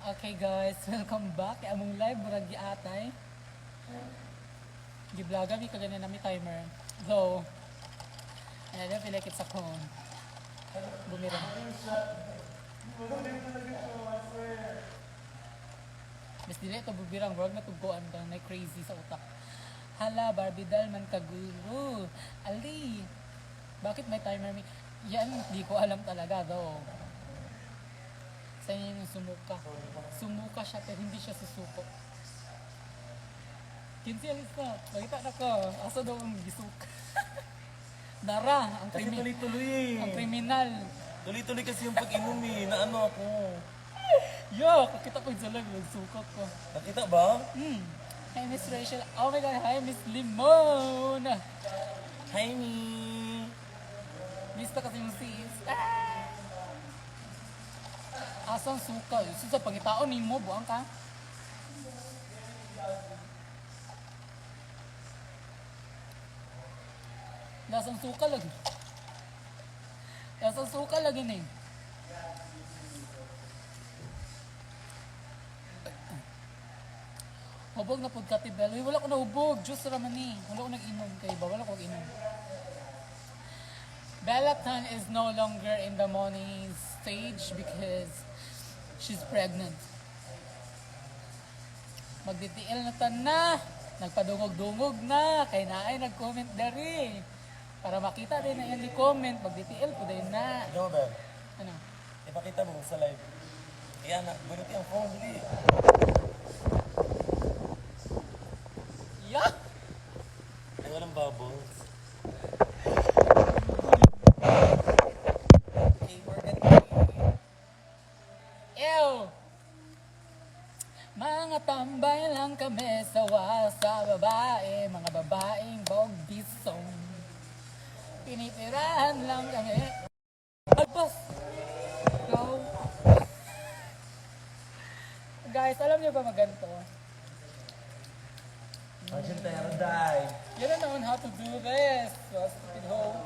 Okay guys, welcome back. Among live, murag giatay. Giblaga mi kagani na mi timer. So, I don't feel like it's a con. Bumira. Mas dili ito bubirang, wag na tuguan ka na crazy sa utak. Hala, Barbie doll man kaguro. Ali, bakit may timer mi? Yan, di ko alam talaga though. Sa inyo yung sumuka. Sumuka siya pero hindi siya susuko. Kinsi alis na. Makita na ko. Asa daw ang gisuka. Dara, ang Kasi tuloy-tuloy ang eh. kriminal. Tuloy-tuloy kasi yung pag-inom eh. Naano ako. Yo, kakita ko yung salag. Nagsuka ko. Nakita ba? Hi, Miss Rachel. Oh my God, hi, Miss Limon. Hi, me. Miss na kasi yung sis. Asang suka. Susa, pangitaon ni mo, buang ka. Lasang suka lagi. Lasang suka lagi na eh. Hubog na pud katibel. Uy, wala ko na hubog. Diyos raman eh. Wala ko nag-inom kay ba? Wala ko nag-inom. Bellatan is no longer in the morning stage because she's pregnant. Magditiil na tan na. Nagpadungog-dungog na. Kay naay nag-comment dari. Para makita din na yan i-comment. Magditiil po din na. Ikaw ba? Ano? Ipakita mo sa live. Iyan na. Bunot yung phone. Dili. Yeah! Ay, walang bubbles. Okay, we're gonna... Ew! Mga tambay lang kami sawa sa babae, mga babaeng bogbisong. Pinitirahan lang kami. Agpas! Go! Guys, alam niyo ba maganto? Imagine tayo die. You don't know how to do this. So, stupid hoe.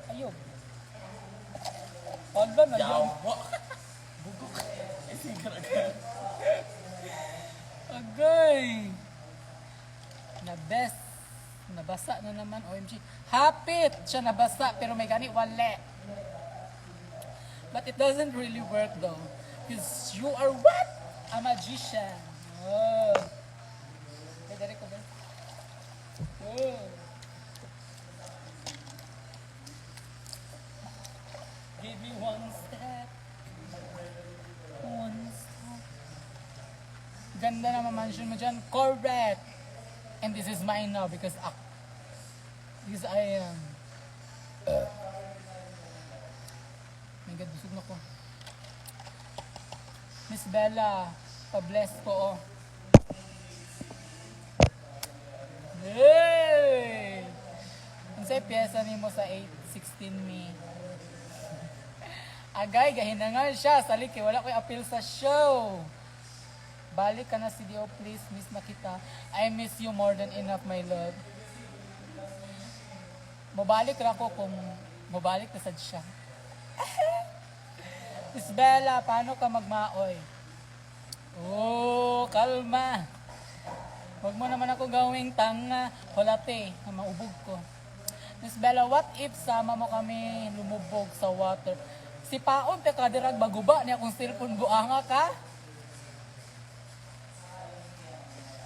Ayun. Hold on, ayun. Yawa. Bugok. Isigar agad. Agay! Na-best. Nabasa na naman, OMG. Hapit! Siya nabasa, pero may gani, wala. But it doesn't really work though. Because you are what? A magician. Oh. Hey, dari ko ba? Oh. Give me one step. One step. Ganda na mansion mo dyan. Correct! And this is mine now because I am... My God, busog na ko. Miss Bella, pa-bless ko, oh. Hey! Ang sa'yo pyesa ni mo sa 8:16 me. Agay, gahinangan siya. Salik, wala ko'y appeal sa show. Balik ka na si Dio, please. Miss na kita. I miss you more than enough, my love. Mabalik ra ko kung mabalik na sad siya. Miss Bella, paano ka magmaoy? Oh, kalma. Huwag mo naman ako gawing tanga. Holate, maubog ko. Miss Bella, what if sama mo kami lumubog sa water? Si Paon, te kadirag baguba niya kung cellphone buanga ka.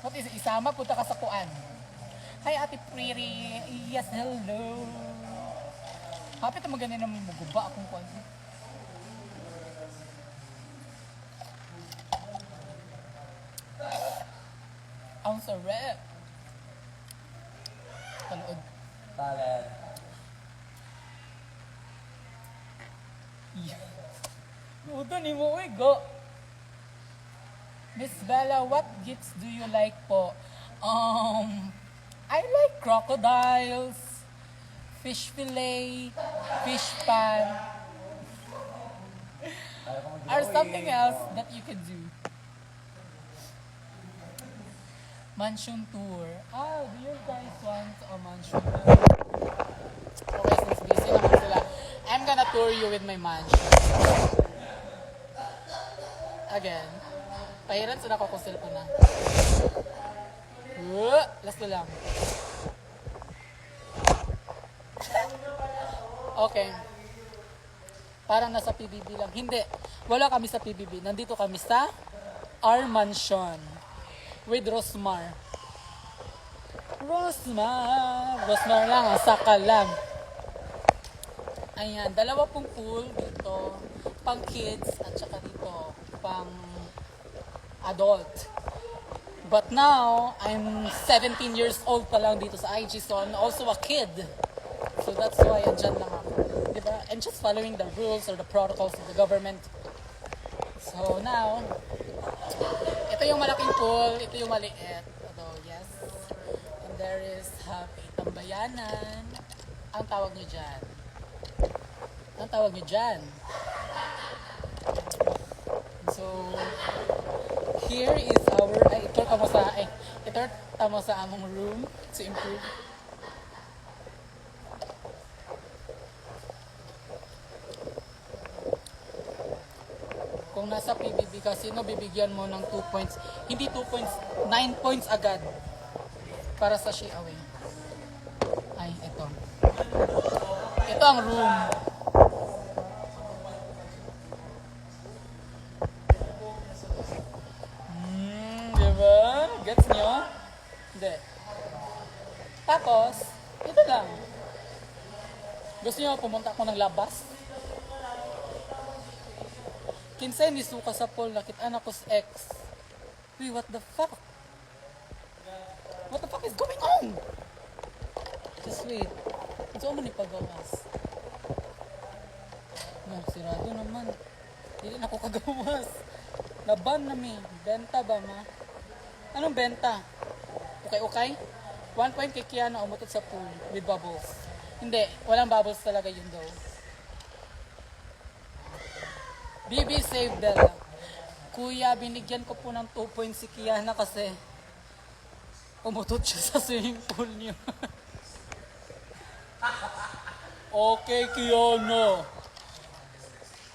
What is isama punta ka sa kuan? Hi Ate Pretty. Yes, hello. Hapit na maganin naman maguba akong kuan. Ang sarap. Talood. Talent. Uto ni mo, uy, go. Miss Bella, what gifts do you like po? I like crocodiles, fish fillet, fish pan, or something else that you could do. Mansion tour. Ah, do you guys want a mansion tour? Okay, since busy naman sila, I'm gonna tour you with my mansion. Again. Pahiran sila ko kung cellphone na. Last na lang. Okay. Parang nasa PBB lang. Hindi. Wala kami sa PBB. Nandito kami sa our mansion. With Rosmar. Rosmar lang. Ang saka lang. Ayan. Dalawa pong pool dito. Pang kids. At saka dito. Pang adult. But now, I'm 17 years old pa lang dito sa IG. So, I'm also a kid. So, that's why andyan lang ako. Diba? And just following the rules or the protocols of the government. So, now, ito yung malaking pool. Ito yung maliit. Although, yes. And there is Happy Tambayanan. Ang tawag nyo dyan. Ang tawag nyo dyan. So, here is our, ito tamo sa among room to improve. Kung nasa PBB ka, sino bibigyan mo ng 2 points? Hindi 2 points, 9 points agad para sa She Away. Ay, ito. Ito ang room. Diba? Gets nyo? Hindi. Tapos, ito lang. Gusto nyo pumunta ako ng labas? Kinsay ni suka sa pool, nakita ko sa ex. Wait, what the fuck? What the fuck is going on? Just wait. Saan mo ni pagawas? No, sirado naman. Hindi na ako kagawas. Laban na mi. Benta ba ma? Anong benta? Okay? 1 point kay Kiana umutot sa pool with bubbles. Hindi, walang bubbles talaga yun daw. BB save Bella. Kuya, binigyan ko po ng 2 points si Kiana kasi umutot siya sa swimming pool niyo. Okay, Kiana.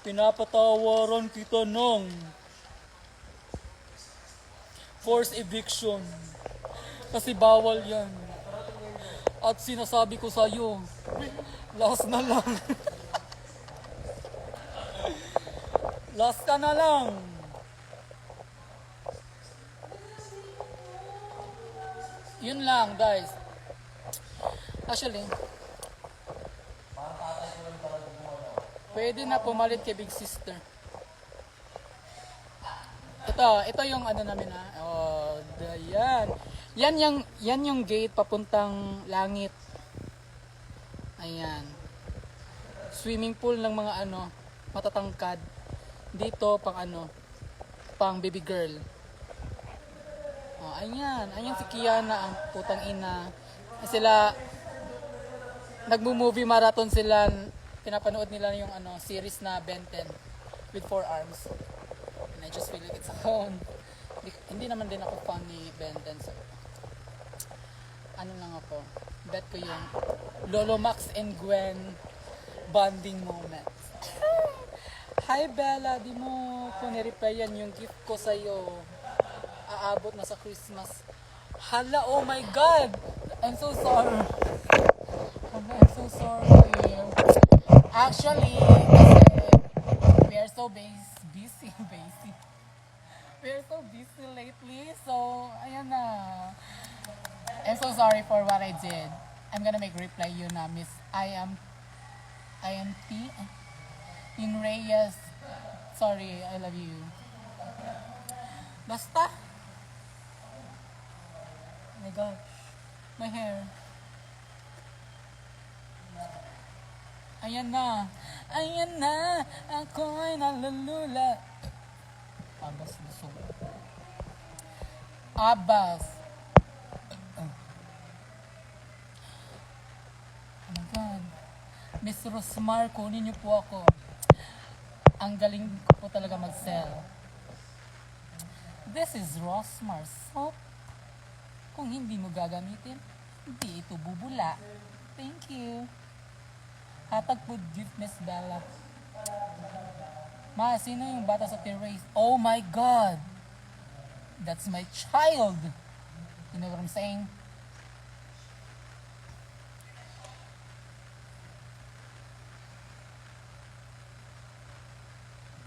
Pinapatawaran kita ng forced eviction. Kasi bawal yan. At sinasabi ko sa'yo, last na lang. Last ka na lang. Yun lang, guys. Actually, pwede na pumalit kay Big Sister. Ito yung ano namin ha. Oh, yan. Yan yung gate papuntang langit. Ayan. Swimming pool ng mga matatangkad. Dito pang baby girl. Oh, ayan si Kiana, ang putang ina. Sila nagmo-movie marathon sila, pinapanood nila yung series na Ben 10 with 4 arms. And I just feel like it's hindi naman din ako fan ni Ben 10, so lang ako. Bet ko yung Lolo Max and Gwen bonding moments. Hi Bella, di mo ko nireplyan yung gift ko sa'yo. Aabot na sa Christmas. Hala, oh my God! I'm so sorry. I'm so sorry. Actually, we are so busy. We are so busy lately, so ayan na. I'm so sorry for what I did. I'm gonna make reply you na, Miss IMT. In Reyes, sorry, I love you. Basta. Oh my gosh, my hair. Ayan na, ako'y nalulula. Abas, gusto. Abas. Oh my God. Miss Rosmar, kunin niyo po ako. Ang galing ko po talaga mag-sell. This is Rosmar soap. Kung hindi mo gagamitin, hindi ito bubula. Thank you. Hatag po gift, Miss Bella. Ma, sino yung bata sa terrace? Oh my God! That's my child! You know what I'm saying?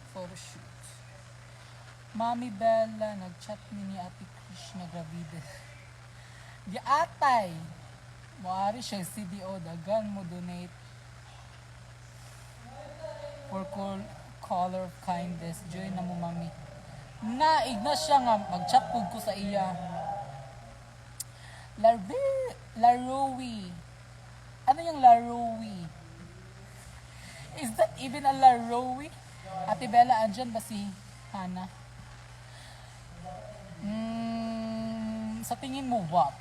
Photo shoot. Mami Bella, nag-chat ni Ate Krishna Gravide. Di atay! Moari siya CDO, dagan mo donate for color of kindness. Join na mo, mami. Naig na siya nga, mag-chat po ko sa iya. Larowi. Ano yung Larowi? Is that even a Larowi? Ate Bella, andyan ba si Hana? Sa tingin mo, what?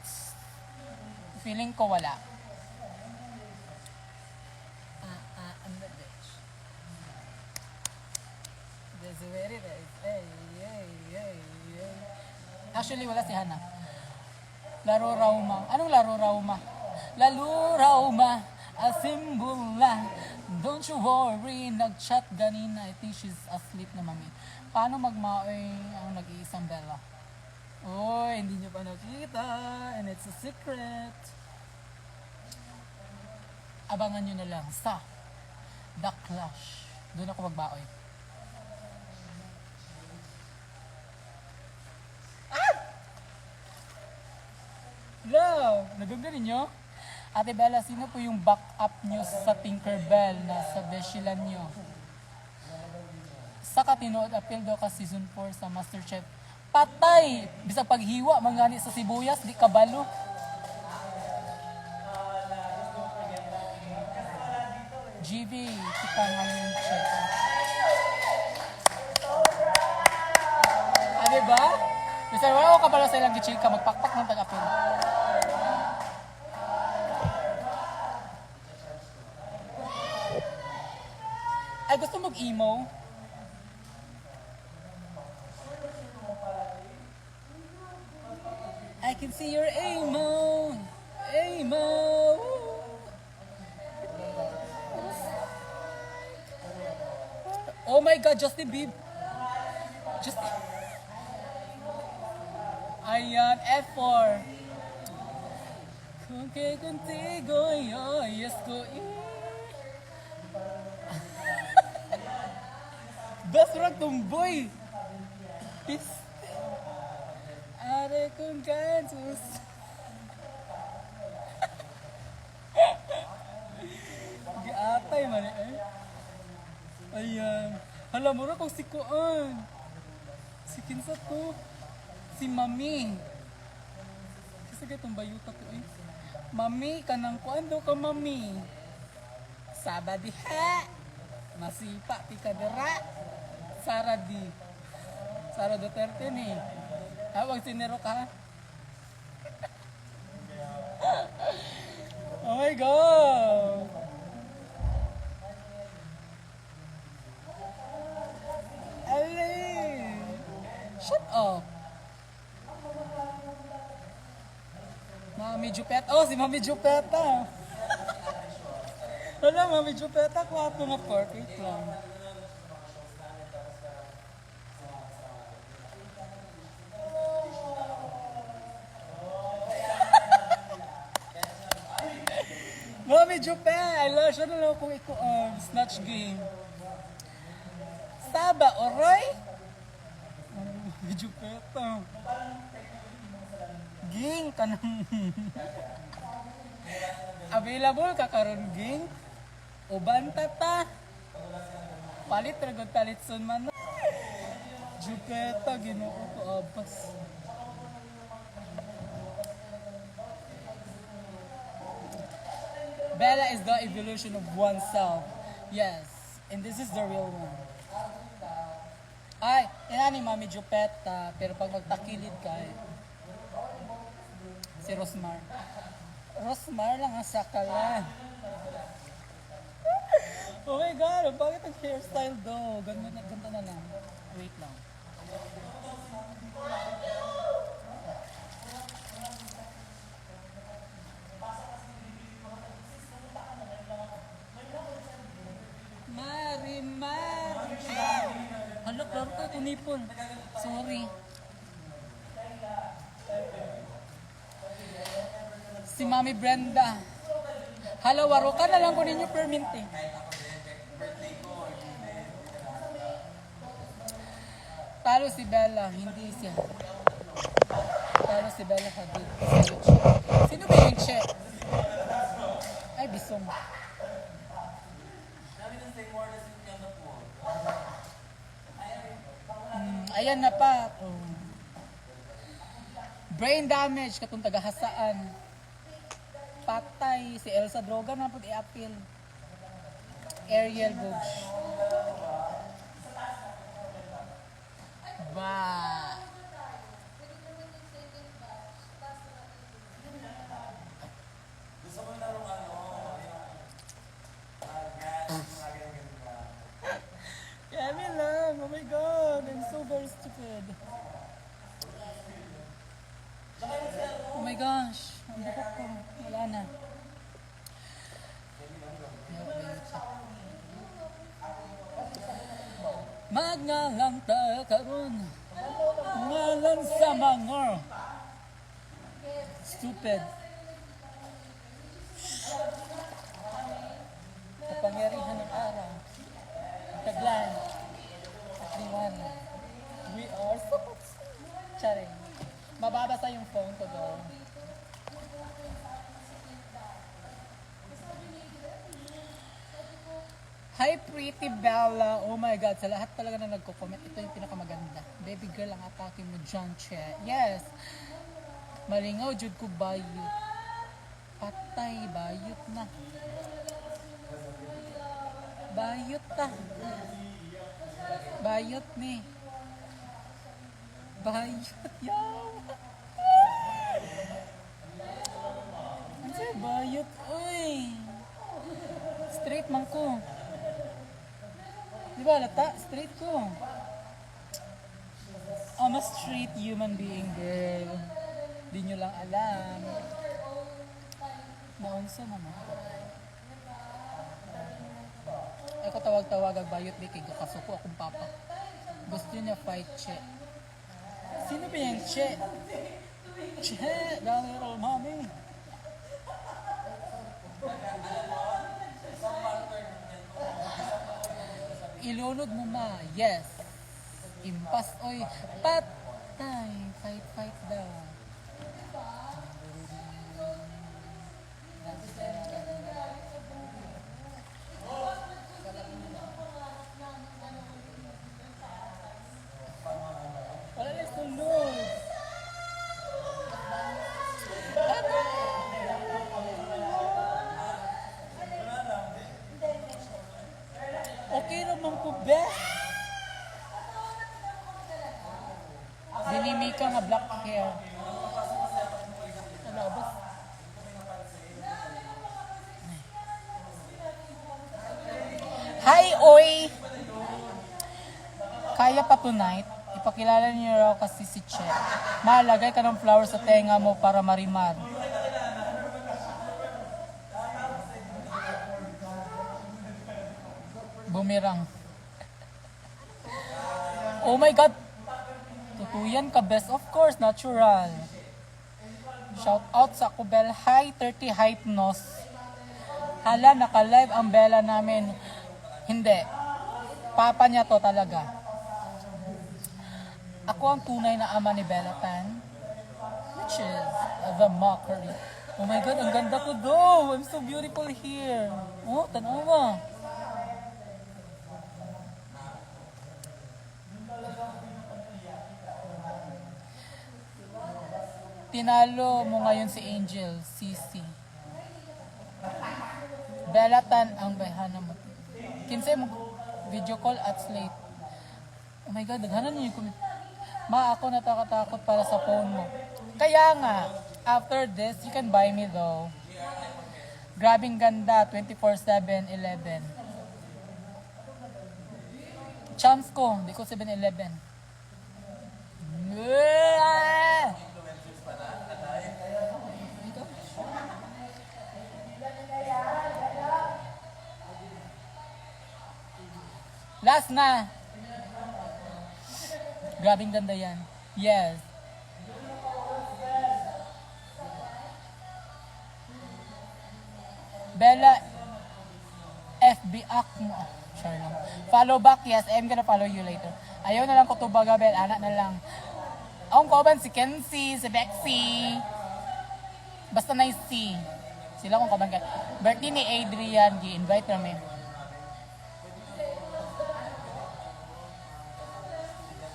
Feeling ko wala. I'm the bitch. That's very nice. Hey. Actually, wala si Hana. Laro Rauma. Anong Laro Rauma? Lalo Rauma, a symbol lang. Don't you worry, nag-chat ganina. I think she's asleep na, mami. Paano magmaoy ang nag-iisang Bella? Oy, hindi nyo pa nakita. And it's a secret. Abangan nyo na lang sa The Clash. Doon ako magbaoy. Hello! Naganda ninyo? Ate Bella, sino po yung backup nyo sa Tinkerbell na sa Beshilan nyo? Sa katinood, appeal daw ka season 4 sa MasterChef. Patay! Bisag paghiwa, mangani sa sibuyas, di kabalo. GV, kita ngayon check. Ah, diba? Bisag wala ko kabalo sa ilang gichika, magpakpak ng tag-appeal. Ay, gusto mag-emo? I can see your emo. Emo. Oh my God, Justin Bieber. Ayan, F4. Kung kay contigo, yes ko. Best rock tumboy. Peace. Are kung kansus. Giatay man eh. Ayan. Hala mo ra kung si Kuan. Si kinsa to? Si Mami. Kasi gatong bayuta ko eh. Mami, kanang Kuan daw ka, Mami. Sabadiha. Masipa, pikadera. Sara Duterte ni. Wag sinero ka. Oh my God! Alay! Shut up! Mami Jupeta. Oh, si Mami Jupeta! Wala, Mami Jupeta. Kwapo nga perfect lang. Mami Jupe, I love siya na lang kung snatch game. Saba, oroy? Mami Jupe to. Ging, kanang... Available ka karon ging? Uban tata. Palit ragod talitson man. Jupeta, ginoo ko abas. Bella is the evolution of oneself. Yes. And this is the real one. Ay, yan ni Mami Jupeta. Pero pag magtakilid ka, si Rosmar. Rosmar lang ang sakalan. Oh my God, bakit ang hairstyle do? Ganda na lang. Wait lang. Marimar. ako nipon. Sorry. Si Mami Brenda. Hala, waro ka na lang ko ninyo permit eh. Talo si Bella, hindi siya. Talo si Bella Hadid. Sino ba yung Che? Ay, bisong. Ayan na pa. Oh. Brain damage, katong tagahasaan. Patay. Si Elsa Droga na po i-appeal. Ariel Bush. Ba. Kami lang. Oh my God. I'm so very stupid. Oh my gosh. Ang bukok ko. Wala na. Magnalang tayo karon. Ngalan sa mga stupid. Kapangyarihan ng araw. Taglan. Akriwan. We are so charing. Mababasa yung phone ko doon. Hi, Pretty Bella. Oh my God. Sa lahat talaga na nagko-comment, ito yung pinakamaganda. Baby girl ang atake mo, John Che. Yes. Malingaw, jud ko bayot. Patay, bayot na. Bayot ta. Bayot ni. Bayot. Yaw. Ano sa'yo, bayot? Uy. Straight man ko. Di ba, lata? Straight ko. I'm a straight human being, girl. Di nyo lang alam. Naunsa naman. Ay ko tawag-tawag ang bayot di kay kasuko akong papa. Gusto niya fight Che. Sino ba yan Che? Che, little mommy. Ilunod mo ma, yes. Impas, oy, patay, fight daw. Wala na sulod. Okay naman ko, best. Dinimi ka nga black hair. Alabas. Hi, oy! Kaya pa tonight, ipakilala niyo raw kasi si Che. Malagay ka ng flower sa tenga mo para marimar. Bumirang. Oh my God! Tutuyan ka, best of course, natural. Shout out sa Kubel High 30 Hypnos. Hala, naka-live ang Bella namin. Hindi. Papa niya to talaga. Ako ang tunay na ama ni Bella Tan, which is the mockery. Oh my God, ang ganda ko do. I'm so beautiful here. Oh, tanawa. Tinalo mo ngayon si Angel, Sisi. Bella Tan ang bayhana mo. Kinsay mo video call at Slate. Oh my God, daghanan niyo yung ma, ako natakatakot para sa phone mo. Kaya nga, after this, you can buy me though. Grabing ganda, 24/7, 11. Chance ko, di ko 7-11. Last na. Grabing ganda yan. Yes. Bella FB mo. Sure lang. Follow back, yes. I'm gonna follow you later. Ayaw na lang ko tubaga, Bel. Anak na lang. Ang kauban si Kenzie, si Bexy. Basta na yung C. Sila kung kaban ka. Birthday ni Adrian, gi-invite kami.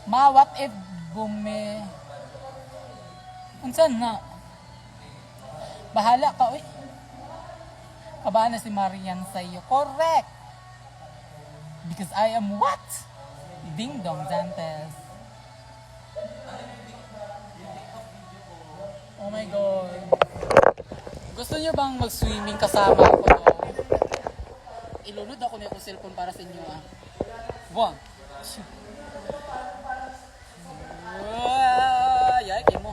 Ma, what if unsan na? Bahala ka, uy. Kabahan na si Marian sa'yo. Correct! Because I am what? Ding Dong Dantes. Oh my God. Gusto niyo bang mag-swimming kasama ako? Ilunod ako niya ko cellphone para sa inyo. One. Yay mo.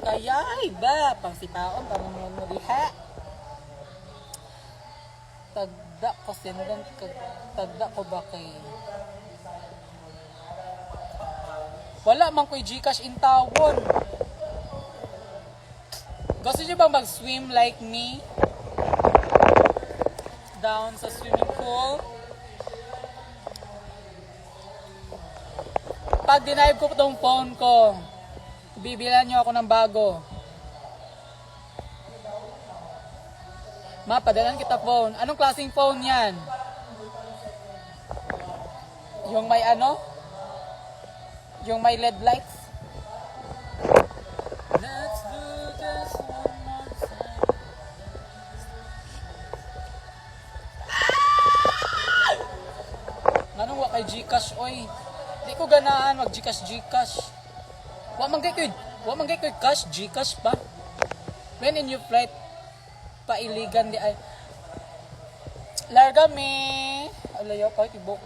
Kayay ba? Pangsipaon, panunod mo diha. Tagda ko sindan, tagda ko ba kay... Wala man ko'y Gcash in tawon. Gusto niyo bang mag-swim like me? Down sa swimming pool? Pag denive ko itong phone ko, bibilan niyo ako ng bago. Ma, padalan kita phone. Anong klaseng phone yan? Yung may ano? Yung may LED lights? Let's do this one more time. Anong wa kay Gcash, oy? Di ko ganaan mag Gcash. Wa man kay cash, Gcash pa. When in your flight, pailigan di ay. Larga mi. Alayo pa tibok.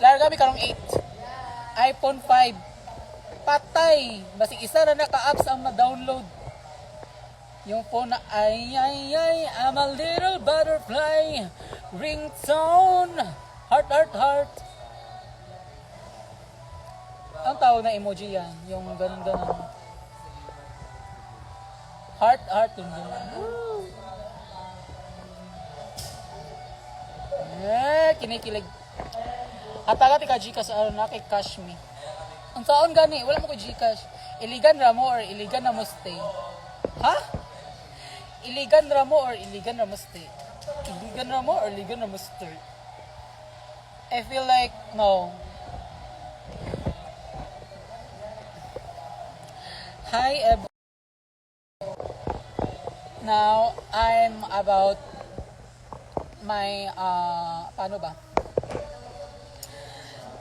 Larga mi karong 8. iPhone 5. Patay. Basig isa na naka-apps ang ma-download. Yung phone na ay I'm a little butterfly. Ringtone. Heart. Ang tawag na emoji yan. Yung ganun. Heart. Yung ganun. Kinikilig. Hataga ti ka Gcash na kay cash me. Ang taon gani, wala mo ko Gcash. Iligan ra mo or iligan na mo stay. Ha? Iligan ra mo or iligan na mo stay. Iligan ra mo or iligan na mo stay. I feel like no. Hi everyone. Now I'm about my paano ba?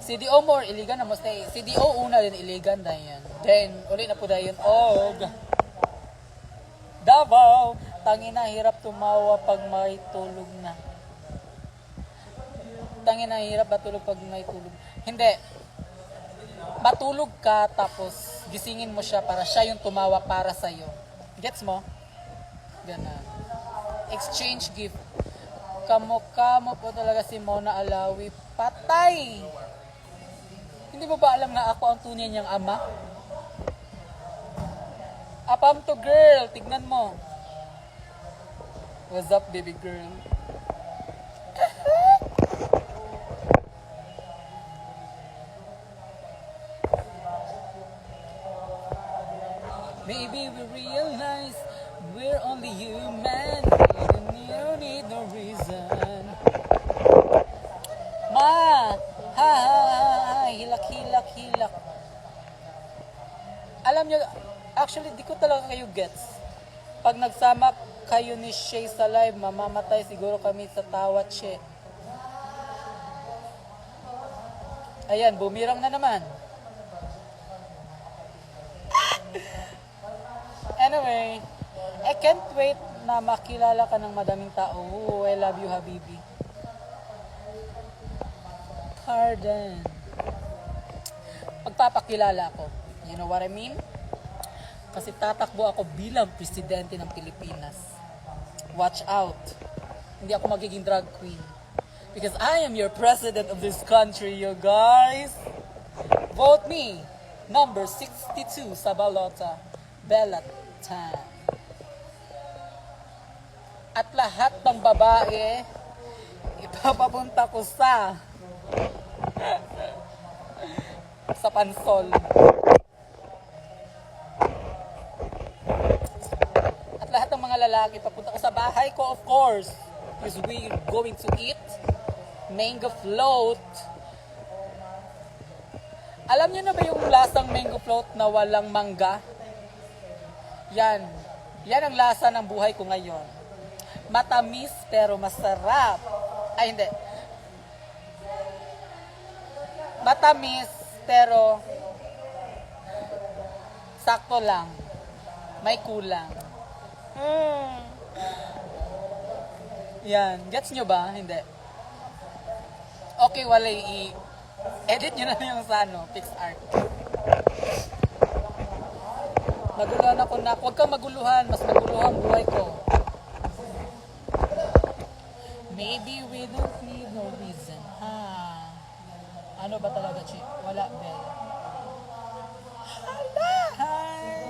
CDO more iligan na mo stay. CDO una din iligan na yan. Then uli na po dayon og Davao, tangina hirap tumawa pag may tulog na. Tangina hirap matulog pag may tulog. Hindi. Matulog ka tapos gisingin mo siya para siya yung tumawa para sa iyo. Gets mo? Ganun. Exchange gift. Kamo po talaga si Mona Alawi. Patay! Hindi mo ba alam nga ako ang tunay niyang ama? Apam to girl, tignan mo. What's up, baby girl? Maybe we realize we're only human. You need no reason. Ma! Ha! Hilak. Alam nyo, actually, di ko talaga kayo gets. Pag nagsama kayo ni Shay sa live, mamamatay siguro kami sa tawa, Shay. Ayan, bumirang na naman. Anyway, I can't wait na makilala ka ng madaming tao. Ooh, I love you, Habibi. Carden. Pagpapakilala ko. You know what I mean? Kasi tatakbo ako bilang presidente ng Pilipinas. Watch out. Hindi ako magiging drag queen. Because I am your president of this country, you guys. Vote me. Number 62 sa balota. Belatan. At lahat ng babae, ipapapunta ko sa pansol. At lahat ng mga lalaki, papunta ko sa bahay ko, of course. Because we're going to eat mango float. Alam niyo na ba yung lasang mango float na walang mangga? Yan. Yan ang lasa ng buhay ko ngayon. Matamis pero masarap. Ay, hindi. Matamis pero sakto lang. May kulang. Yan. Gets nyo ba? Hindi. Okay, wala edit nyo na yung sa PixArt. Naguluhan ako na. Huwag kang maguluhan. Mas maguluhan buhay ko. Maybe we don't need no reason. Ano ba talaga, Chi? Wala, Bel. Hi,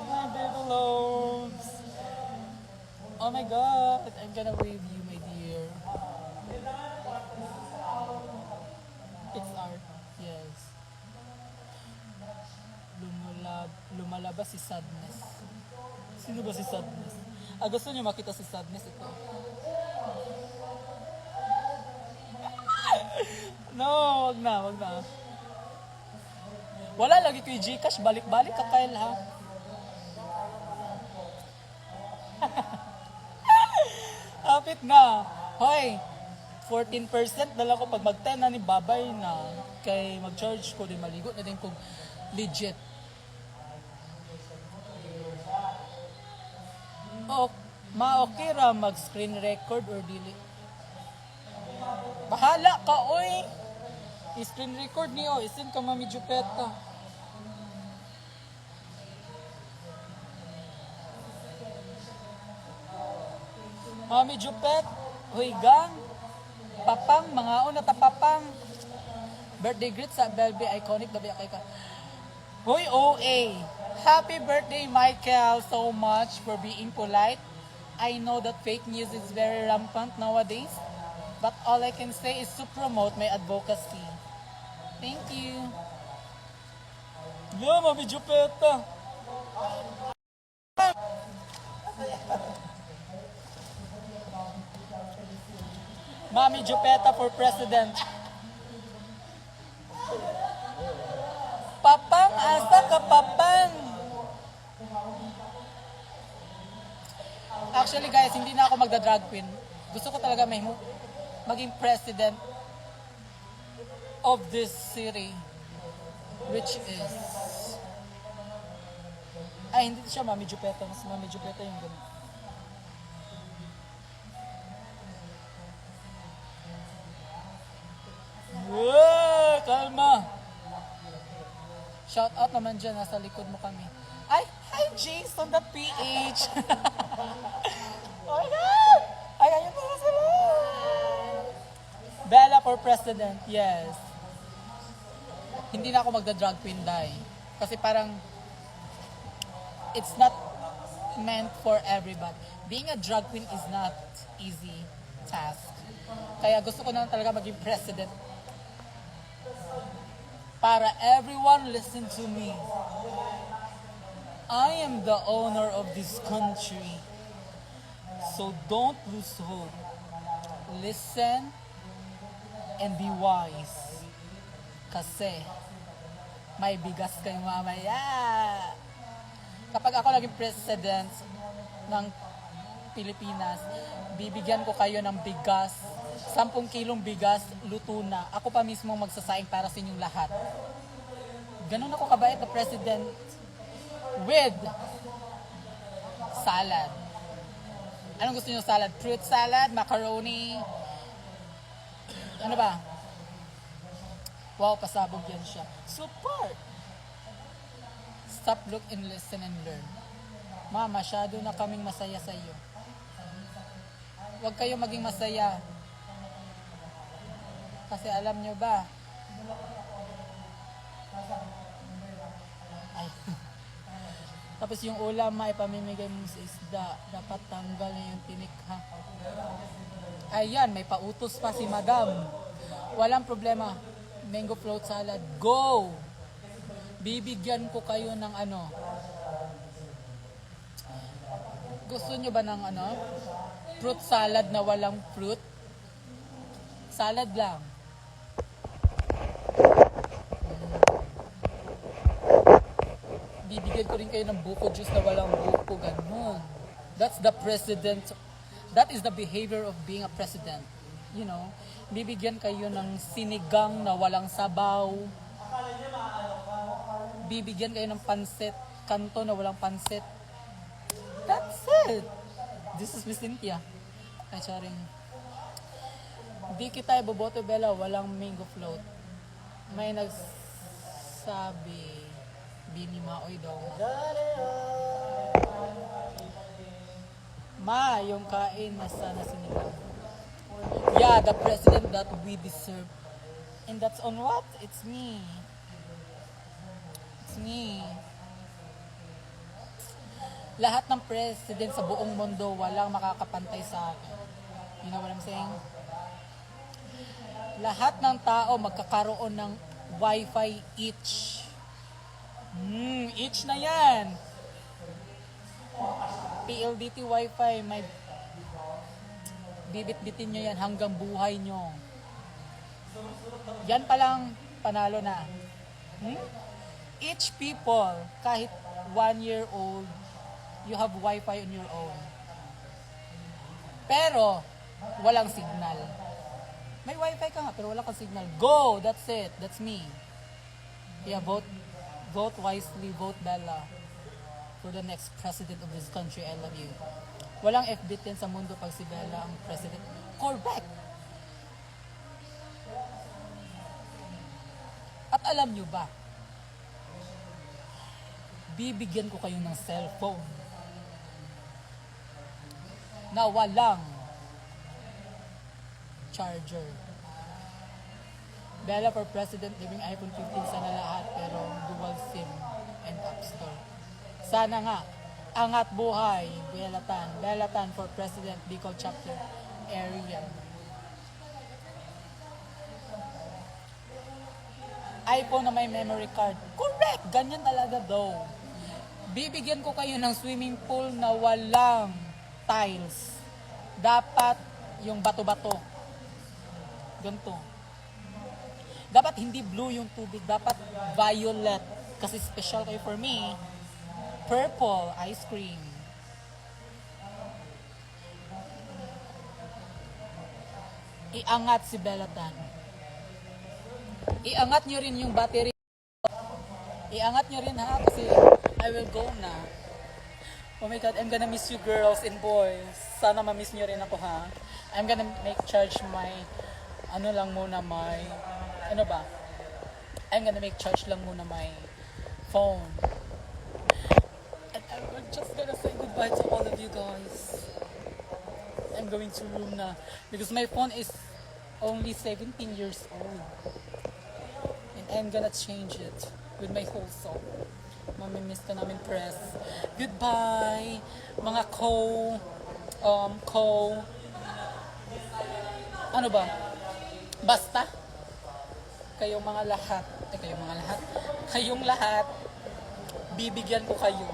my baby loves. Oh my God. I'm gonna wave you, my dear. PixArt. Yes. Lumalabas si Sadness. Sino ba si Sadness? Gusto niyo makita si Sadness ito? No, wag na. Wala lagi kay Gcash, balik-balik ka Kyle ha. Hapit na. Hoy, 14% dala ko pag mag-10 na ni babay na kay mag-charge ko din maligo na din kung legit. Okay ra mag-screen record or dili. Bahala ka, oy! I-screen record niyo, isin ka Mami Jupeta. Mami Jupet, huigang, papang, mga una tapapang. Birthday greet sa Belby, iconic, dabi kay ka. Hoy, OA! Happy birthday, Michael, so much for being polite. I know that fake news is very rampant nowadays, but all I can say is to promote my advocacy. Thank you. Yeah, Mami Jupeta. Mami Jupeta for president. Papang, asa ka papang? Actually guys, hindi na ako magda-drag queen. Gusto ko talaga maging president of this city, which is hindi siya Mami Jupeta, mas Mami Jupeta yung ganun. Whoa, kalma. Shout out naman dyan, nasa likod mo kami. Ay, hi Jason the PH. Oh my God! Ay, ayun na sila. Bella for president, yes. Hindi na ako magda-drag queen, dai. Kasi parang it's not meant for everybody. Being a drag queen is not easy task. Kaya gusto ko na talaga maging president. Para everyone listen to me. I am the owner of this country. So don't lose hope. Listen and be wise. Kasi may bigas kayo mamaya. Kapag ako naging president ng Pilipinas, bibigyan ko kayo ng bigas. 10 kilong bigas, luto na. Ako pa mismo magsasaing para sa inyong lahat. Ganun ako kabait na president with salad. Anong gusto niyo salad? Fruit salad, macaroni. Ano ba? Wow, pasabog yan siya. Support! Stop, look, and listen and learn. Ma, masyado na kaming masaya sa iyo. Huwag kayo maging masaya. Kasi alam nyo ba, Ay. Tapos yung ulam maipamimigay mo sa isda. Dapat tanggal na yung tinik ha. Ayan, may pautos pa si madam. Walang problema. Mango float salad. Go! Bibigyan ko kayo ng ano. Gusto nyo ba ng ano? Fruit salad na walang fruit? Salad lang. Bibigyan ko rin kayo ng buko juice na walang buko. Ganun. That's the president. That is the behavior of being a president. You know, bibigyan kayo ng sinigang na walang sabaw. Bibigyan kayo ng pansit, kanto na walang pansit. That's it. This is Miss Cynthia. Ay, charing. Di kita iboboto, Bella, walang mango float. May nagsabi, Bini Maoy daw. Ma, yung kain na sana sinigang. Yeah, the president that we deserve. And that's on what? It's me. It's me. Lahat ng president sa buong mundo, walang makakapantay sa akin. You know what I'm saying? Lahat ng tao magkakaroon ng wifi each. Each na yan. PLDT wifi, may bibit-bitin nyo yan hanggang buhay nyo. Yan palang panalo na. Each people, kahit 1 year old, you have wifi on your own. Pero, walang signal. May wifi ka nga, pero wala kang signal. Go! That's it. That's me. Yeah, vote wisely, vote Bella for the next president of this country. I love you. Walang FB10 sa mundo pag si Bella ang president. Correct! At alam nyo ba, bibigyan ko kayo ng cellphone na walang charger. Bella for president, living iPhone 15 sana lahat, pero dual SIM and App Store. Sana nga, angat buhay, Bella Tan for president, Bicol chapter area. iPhone na may memory card. Correct! Ganyan talaga daw. Bibigyan ko kayo ng swimming pool na walang tiles. Dapat yung bato-bato. Ganito. Dapat hindi blue yung tubig. Dapat violet. Kasi special kayo for me. Purple ice cream. Iangat si Bella Tan. Iangat nyo rin yung battery. Iangat nyo rin ha, kasi I will go na. Oh my God, I'm gonna miss you girls and boys. Sana ma-miss nyo rin ako ha. I'm gonna make charge my, ano lang muna my, ano ba? I'm gonna make charge lang muna my phone. And I'm just gonna say goodbye to all of you guys. I'm going to room na. Because my phone is only 17 years old. I'm gonna change it with my whole soul. Mamimiss ka namin, press. Goodbye, mga ano ba? Basta, kayong lahat, bibigyan ko kayo.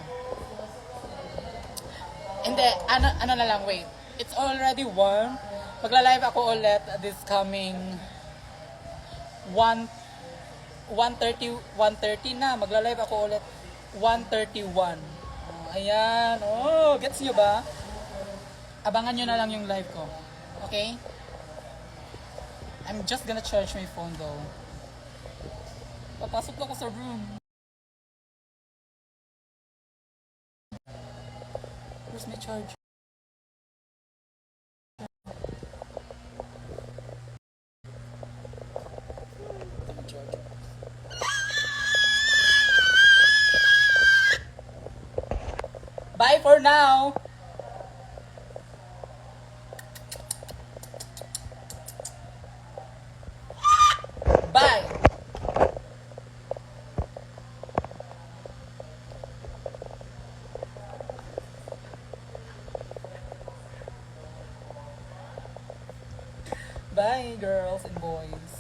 Hindi, ano na lang, wait. It's already warm. Magla-live ako ulit this coming 1:30 na. Magla-live ako ulit 1:31. Ayan. Oh, gets nyo ba? Abangan nyo na lang yung live ko. Okay? I'm just gonna charge my phone though. Papasok na ako sa room. Where's my charge? Bye for now. Bye. Bye, girls and boys.